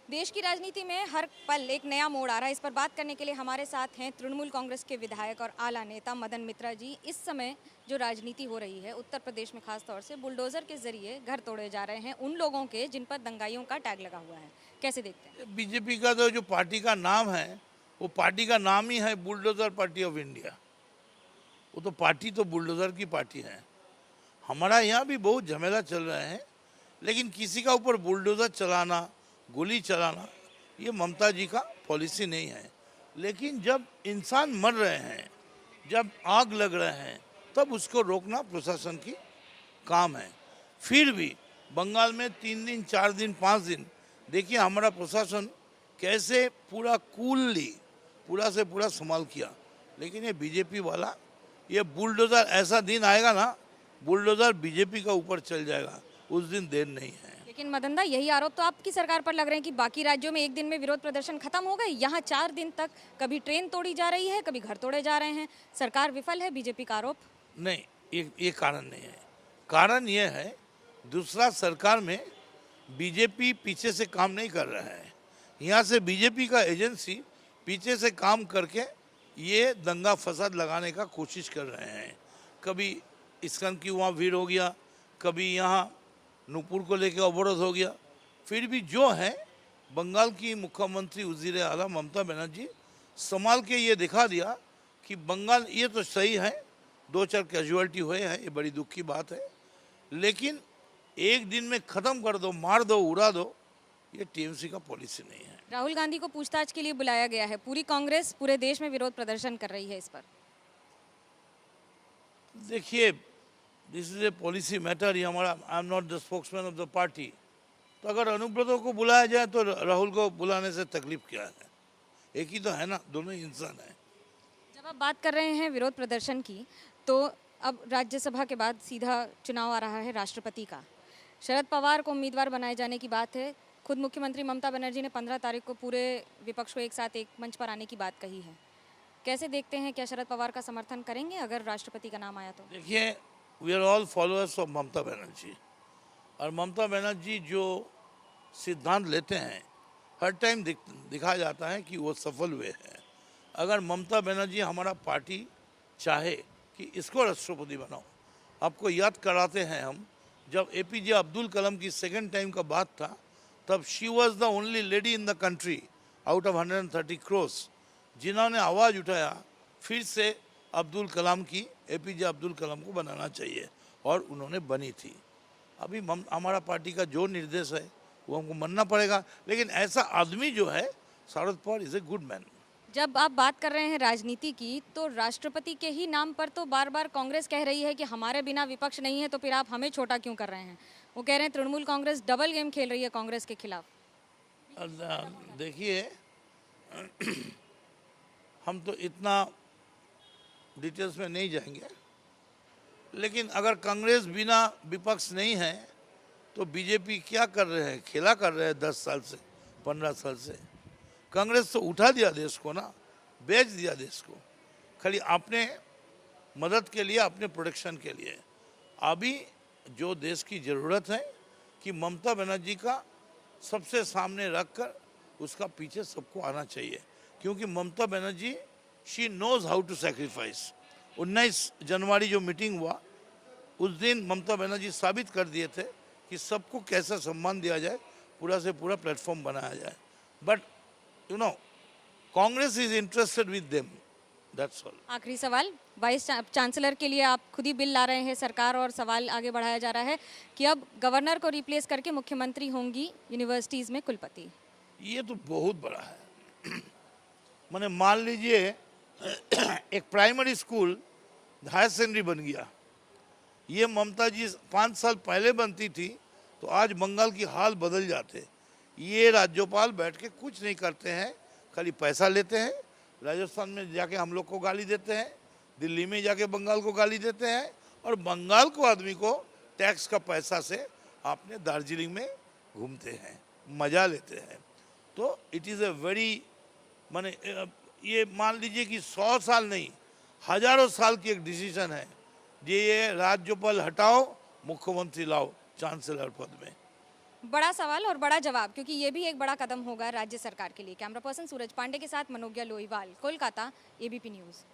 देश की राजनीति में हर पल एक नया मोड़ आ रहा है। इस पर बात करने के लिए हमारे साथ हैं तृणमूल कांग्रेस के विधायक और आला नेता मदन मित्रा जी। इस समय जो राजनीति हो रही है उत्तर प्रदेश में खास तौर से बुलडोजर के जरिए घर तोड़े जा रहे हैं उन लोगों के जिन पर दंगाइयों का टैग लगा हुआ है, कैसे देखते हैं? बीजेपी का तो जो पार्टी का नाम है वो पार्टी का नाम ही है बुलडोजर पार्टी ऑफ इंडिया। वो तो पार्टी तो बुलडोजर की पार्टी है। हमारा यहाँ भी बहुत झमेला चल रहे हैं, लेकिन किसी का ऊपर बुलडोजर चलाना, गोली चलाना, ये ममता जी का पॉलिसी नहीं है। लेकिन जब इंसान मर रहे हैं, जब आग लग रहे हैं, तब उसको रोकना प्रशासन की काम है। फिर भी बंगाल में 3 दिन, 4 दिन, 5 दिन देखिए हमारा प्रशासन कैसे पूरा कूलली पूरा से पूरा संभाल किया। लेकिन ये बीजेपी वाला, ये बुलडोजर, ऐसा दिन आएगा ना, बुलडोजर बीजेपी का ऊपर चल जाएगा, उस दिन देर नहीं है। लेकिन मदन दा, यही आरोप तो आपकी सरकार पर लग रहे हैं कि बाकी राज्यों में एक दिन में विरोध प्रदर्शन खत्म हो गए, यहाँ 4 दिन तक कभी ट्रेन तोड़ी जा रही है, कभी घर तोड़े जा रहे हैं। सरकार विफल है, बीजेपी का आरोप। नहीं, ये कारण नहीं है। कारण ये है दूसरा सरकार में बीजेपी पीछे से काम नहीं कर रहा है। यहाँ से बीजेपी का एजेंसी पीछे से काम करके ये दंगा फसाद लगाने का कोशिश कर रहे हैं। कभी इस्कन की वहाँ भीड़ हो गया, कभी यहाँ नूपुर को लेकर अवरोध हो गया। फिर भी जो है बंगाल की मुख्यमंत्री वज़ीर आला ममता बनर्जी संभाल के ये दिखा दिया कि बंगाल ये तो सही है, 2-4 कैजुअलिटी हुए हैं, ये बड़ी दुख की बात है, लेकिन एक दिन में ख़त्म कर दो, मार दो, उड़ा दो, ये टीएमसी का पॉलिसी नहीं है। राहुल गांधी को पूछताछ के लिए बुलाया गया है। पूरी कांग्रेस पूरे देश में विरोध प्रदर्शन कर रही है इस पर। देखिए, this is a policy matter. ये हमारा, I am not the spokesman of the party. तो अगर अनुब्रतों को बुलाया जाए तो राहुल को बुलाने से तकलीफ क्या है? एक ही तो है ना, दोनों ही इंसान हैं। जब आप बात कर रहे हैं विरोध प्रदर्शन की, तो अब राज्यसभा के बाद सीधा चुनाव आ रहा है राष्ट्रपति का। शरद पवार को उम्मीदवार बनाए जाने की बात है। खुद मुख्यमंत्री ममता बनर्जी ने 15 तारीख को पूरे विपक्ष को एक साथ एक मंच पर आने की बात कही है। कैसे देखते हैं, क्या शरद पवार का समर्थन करेंगे अगर राष्ट्रपति का नाम आया तो? देखिए, we are all followers of Mamata Banerjee, और ममता बनर्जी जो सिद्धांत लेते हैं हर टाइम दिखाया जाता है कि वो सफल हुए हैं। अगर ममता बनर्जी हमारा पार्टी चाहे कि इसको राष्ट्रपति बनाओ, आपको याद कराते हैं हम, जब एपीजे अब्दुल कलाम की सेकेंड टाइम का बात था, तब she was the only lady in the country out of 130 crores जिन्होंने आवाज़ उठाया फिर से अब्दुल कलाम की, एपीजे अब्दुल कलाम को बनाना चाहिए, और उन्होंने बनी थी। अभी हमारा पार्टी का जो निर्देश है वो हमको मानना पड़ेगा। लेकिन ऐसा आदमी जो है, Sharad Pawar is a good man. जब आप बात कर रहे हैं राजनीति की, तो राष्ट्रपति के ही नाम पर तो बार बार कांग्रेस कह रही है कि हमारे बिना विपक्ष नहीं है, तो फिर आप हमें छोटा क्यों कर रहे हैं? वो कह रहे हैं तृणमूल कांग्रेस डबल गेम खेल रही है कांग्रेस के खिलाफ। देखिए, हम तो इतना डिटेल्स में नहीं जाएंगे, लेकिन अगर कांग्रेस बिना विपक्ष नहीं है तो बीजेपी क्या कर रहे हैं? खेला कर रहे हैं 10 साल से, 15 साल से। कांग्रेस तो उठा दिया देश को ना, बेच दिया देश को, खाली अपने मदद के लिए, अपने प्रोटेक्शन के लिए। अभी जो देश की ज़रूरत है कि ममता बनर्जी का सबसे सामने रखकर उसका पीछे सबको आना चाहिए, क्योंकि Mamata Banerjee she knows how to sacrifice. 19 जनवरी जो मीटिंग हुआ, उस दिन ममता बनर्जी साबित कर दिए थे कि सबको कैसा सम्मान दिया जाए, पूरा से पूरा प्लेटफॉर्म बनाया जाए। But you know, Congress is interested with them, that's all. आखिरी सवाल, वाइस चांसलर के लिए आप खुद ही बिल ला रहे हैं सरकार, और सवाल आगे बढ़ाया जा रहा है कि अब गवर्नर को रिप्लेस करके मुख्यमंत्री होंगी यूनिवर्सिटीज़ में कुलपति। ये तो बहुत बड़ा है। मैंने मान लीजिए एक प्राइमरी स्कूल हायर सेकेंडरी बन गया, ये ममता जी 5 साल पहले बनती थी तो आज बंगाल की हाल बदल जाते। ये राज्यपाल बैठ के कुछ नहीं करते हैं, खाली पैसा लेते हैं, राजस्थान में जाके हम लोग को गाली देते हैं, दिल्ली में जाके बंगाल को गाली देते हैं, और बंगाल को आदमी को टैक्स का पैसा से आपने दार्जिलिंग में घूमते हैं, मज़ा लेते हैं। तो इट इज़ ए वेरी, माने ये मान लीजिए कि 100 साल नहीं, हजारों साल की एक डिसीजन है जी, ये राज्यपाल हटाओ, मुख्यमंत्री लाओ चांसलर पद में। बड़ा सवाल और बड़ा जवाब, क्योंकि ये भी एक बड़ा कदम होगा राज्य सरकार के लिए। कैमरा पर्सन सूरज पांडे के साथ मनोज्ञा लोईवाल, कोलकाता, एबीपी न्यूज़।